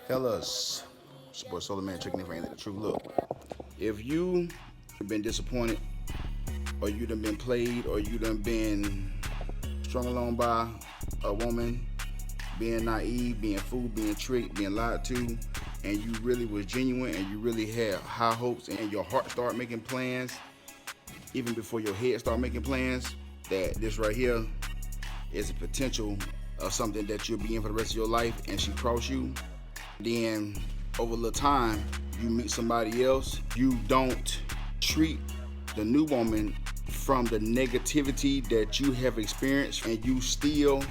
Fellas, it's your boy Solar Man checking in for Ain't That the Truth. Look, if you have been disappointed, or you done been played, or you done been strung along by a woman, being naive, being fooled, being tricked, being lied to, and you really was genuine and you really had high hopes and your heart started making plans, even before your head started making plans, that this right here is a potential of something that you'll be in for the rest of your life, and she crossed you, then over a little time, you meet somebody else, you don't treat the new woman from the negativity that you have experienced, and you still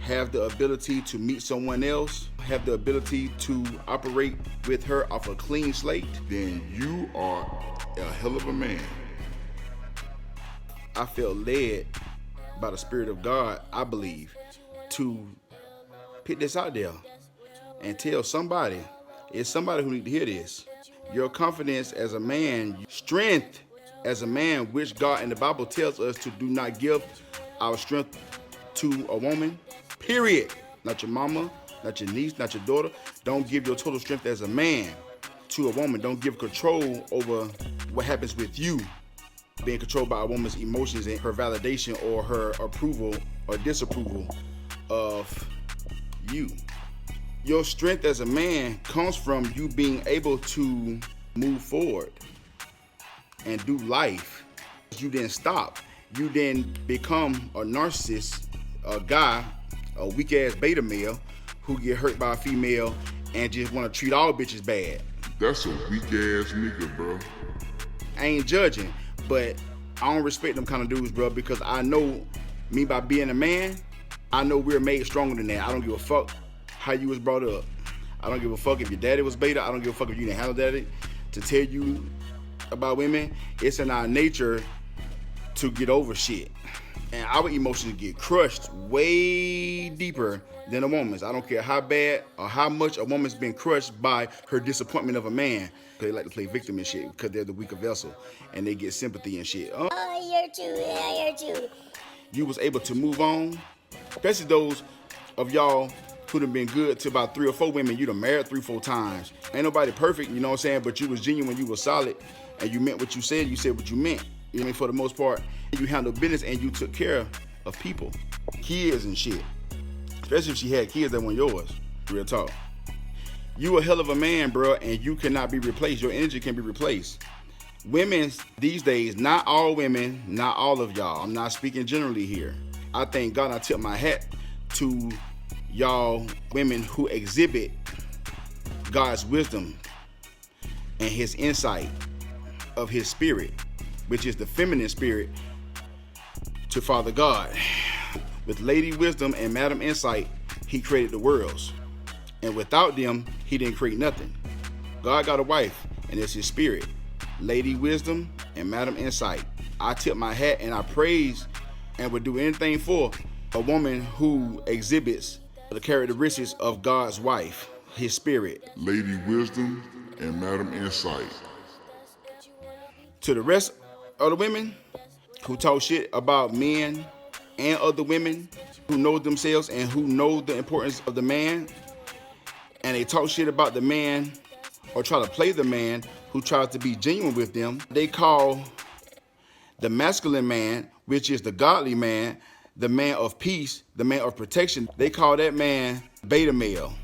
have the ability to meet someone else, have the ability to operate with her off a clean slate, then you are a hell of a man. I felt led by the Spirit of God, I believe, to put this out there and tell somebody, it's somebody who need to hear this. Your confidence as a man, strength as a man, which God in the Bible tells us to do not give our strength to a woman, period. Not your mama, not your niece, not your daughter. Don't give your total strength as a man to a woman. Don't give control over what happens with you, being controlled by a woman's emotions and her validation or her approval or disapproval of you. Your strength as a man comes from you being able to move forward and do life. You didn't stop. You didn't become a narcissist, a guy, a weak ass beta male who get hurt by a female and just want to treat all bitches bad. That's a weak ass nigga, bro. I ain't judging, but I don't respect them kind of dudes, bro, because I know me by being a man, I know we're made stronger than that. I don't give a fuck how you was brought up. I don't give a fuck if your daddy was beta. I don't give a fuck if you didn't handle daddy. To tell you about women, it's in our nature to get over shit. And our emotions get crushed way deeper than a woman's. I don't care how bad or how much a woman's been crushed by her disappointment of a man. They like to play victim and shit because they're the weaker vessel and they get sympathy and shit. Oh, I hurt you. I hurt you. You was able to move on, especially those of y'all who done been good to about 3 or 4 women. You done married 3 or 4 times. Ain't nobody perfect, you know what I'm saying? But you was genuine, you was solid, and you meant what you said what you meant. You know what I mean? For the most part, you handled business and you took care of people, kids and shit. Especially if she had kids that weren't yours. Real talk. You a hell of a man, bro, and you cannot be replaced. Your energy can be replaced. Women these days, not all women, not all of y'all. I'm not speaking generally here. I thank God I tip my hat to y'all women who exhibit God's wisdom and his insight of his spirit, which is the feminine spirit to Father God. With Lady Wisdom and Madam Insight, he created the worlds. And without them, he didn't create nothing. God got a wife, and it's his spirit. Lady Wisdom and Madam Insight. I tip my hat and I praise and would do anything for a woman who exhibits the characteristics of God's wife, his spirit. Lady Wisdom and Madam Insight. To the rest of the women who talk shit about men and other women who know themselves and who know the importance of the man, and they talk shit about the man or try to play the man who tries to be genuine with them, they call the masculine man, which is the godly man, the man of peace, the man of protection, they call that man beta male.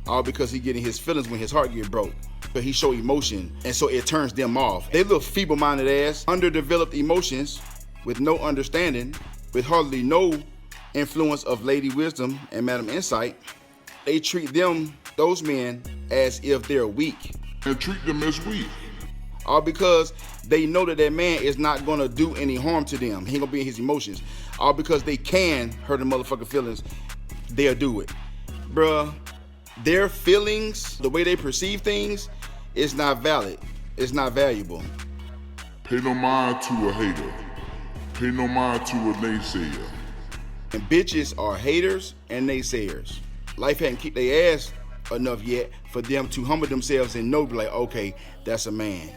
All because he getting his feelings when his heart get broke. But he show emotion, and so it turns them off. They little feeble-minded ass, underdeveloped emotions with no understanding, with hardly no influence of Lady Wisdom and Madam Insight. They treat those men, as if they're weak. And treat them as weak. All because they know that man is not gonna do any harm to them. He ain't gonna be in his emotions. All because they can hurt the motherfucking feelings, they'll do it. Bruh, their feelings, the way they perceive things, is not valid. It's not valuable. Pay no mind to a hater. Pay no mind to a naysayer. And bitches are haters and naysayers. Life hadn't kicked their ass enough yet for them to humble themselves and know, like, okay, that's a man.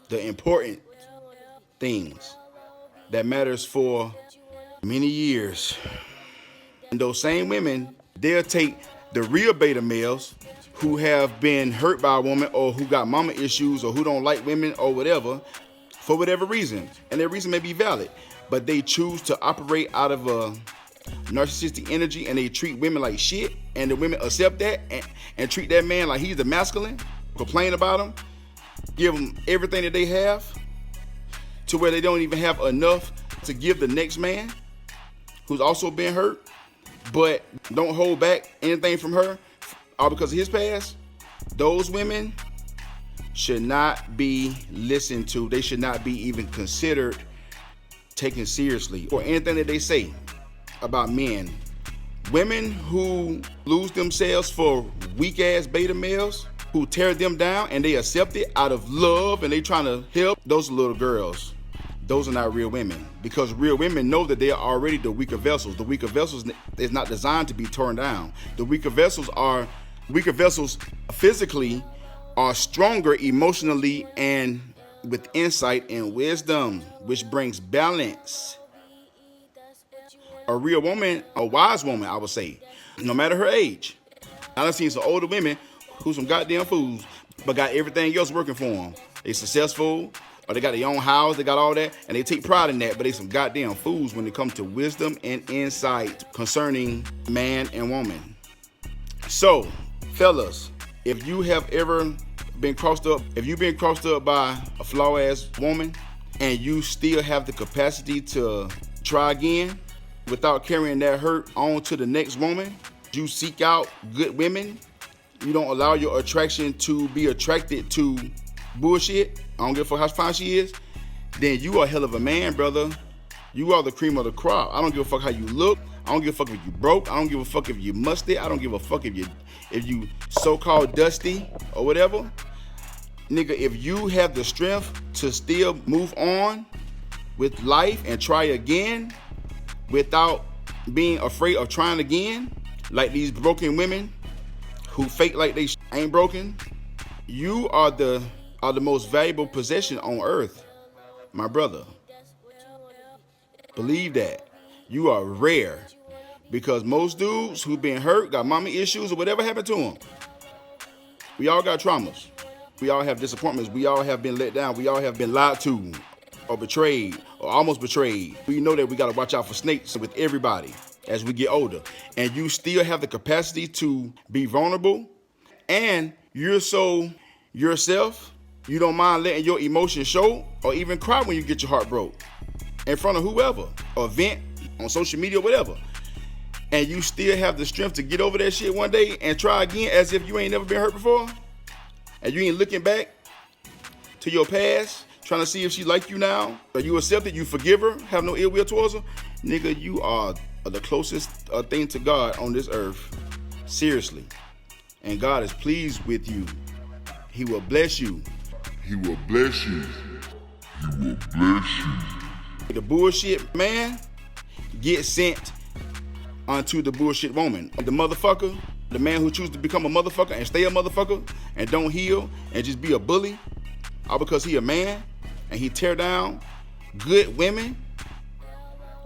The important things that matters for many years And those same women, they'll take the real beta males who have been hurt by a woman or who got mama issues or who don't like women or whatever, for whatever reason. And their reason may be valid, but they choose to operate out of a narcissistic energy and they treat women like shit, and the women accept that and treat that man like he's the masculine, complain about him, give them everything that they have to where they don't even have enough to give the next man who's also been hurt, but don't hold back anything from her all because of his past. Those women should not be listened to. They should not be even considered taken seriously for anything that they say about men. Women who lose themselves for weak ass beta males who tear them down and they accept it out of love and they trying to help, those are little girls. Those are not real women, because real women know that they are already the weaker vessels. The weaker vessels is not designed to be torn down. The weaker vessels physically are stronger emotionally and with insight and wisdom, which brings balance. A real woman, a wise woman, I would say, no matter her age. I've seen some older women who some goddamn fools, but got everything else working for them. They successful, or they got their own house, they got all that, and they take pride in that, but they some goddamn fools when it comes to wisdom and insight concerning man and woman. So, fellas, if you have ever been crossed up, if you've been crossed up by a flaw-ass woman and you still have the capacity to try again without carrying that hurt on to the next woman, you seek out good women, you don't allow your attraction to be attracted to bullshit, I don't give a fuck how fine she is, then you are a hell of a man, brother. You are the cream of the crop. I don't give a fuck how you look. I don't give a fuck if you broke. I don't give a fuck if you musty. I don't give a fuck if you so-called dusty or whatever. Nigga, if you have the strength to still move on with life and try again without being afraid of trying again, like these broken women who fake like they ain't broken, you are the most valuable possession on earth, my brother. Believe that. You are rare, because most dudes who've been hurt, got mommy issues or whatever happened to them, we all got traumas. We all have disappointments. We all have been let down. We all have been lied to or betrayed or almost betrayed. We know that we got to watch out for snakes with everybody as we get older. And you still have the capacity to be vulnerable, and you're so yourself, you don't mind letting your emotions show or even cry when you get your heart broke in front of whoever or vent on social media or whatever. And you still have the strength to get over that shit one day and try again as if you ain't never been hurt before. And you ain't looking back to your past, trying to see if she like you now, or you accept it, you forgive her, have no ill will towards her. Nigga, you are the closest thing to God on this earth. Seriously. And God is pleased with you. He will bless you. He will bless you. He will bless you. The bullshit man get sent onto the bullshit woman. The motherfucker, the man who chooses to become a motherfucker and stay a motherfucker and don't heal and just be a bully, all because he a man and he tear down good women,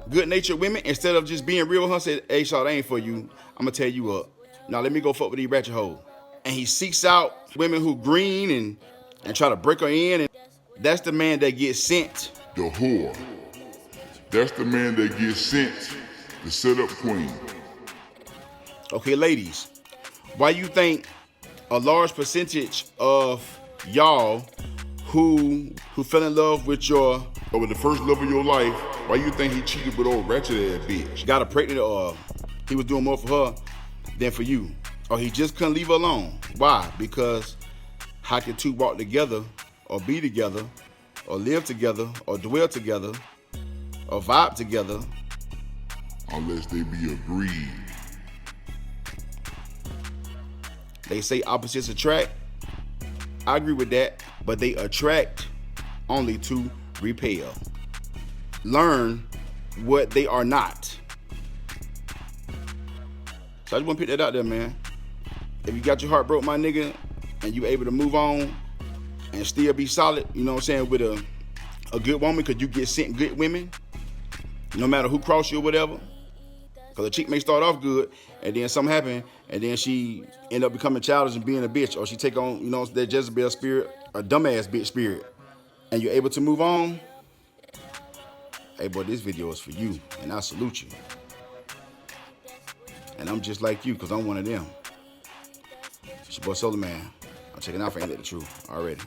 good natured women, instead of just being real with her and say, hey, Shaw, that ain't for you. I'm gonna tear you up. Now let me go fuck with these ratchet hoes. And he seeks out women who green and try to break her in, and that's the man that gets sent. The whore. That's the man that gets sent, the setup queen. Okay, ladies, why you think a large percentage of y'all who fell in love with with the first love of your life, why you think he cheated with old ratchet ass bitch? Got her pregnant, or he was doing more for her than for you? Or he just couldn't leave her alone? Why? Because how can two walk together or be together or live together or dwell together or vibe together unless they be agreed? They say opposites attract. I agree with that, but they attract only to repel. Learn what they are not. So I just want to put that out there, man. If you got your heart broke, my nigga, and you able to move on and still be solid, you know what I'm saying, with a good woman, because you get sent good women, no matter who cross you or whatever, Because a chick may start off good, and then something happen, and then she end up becoming childish and being a bitch, or she take on, you know, that Jezebel spirit, a dumbass bitch spirit, and you're able to move on. Hey, boy, this video is for you, and I salute you. And I'm just like you, because I'm one of them. It's your boy Solar Man. I'm checking out for Ain't That the Truth already.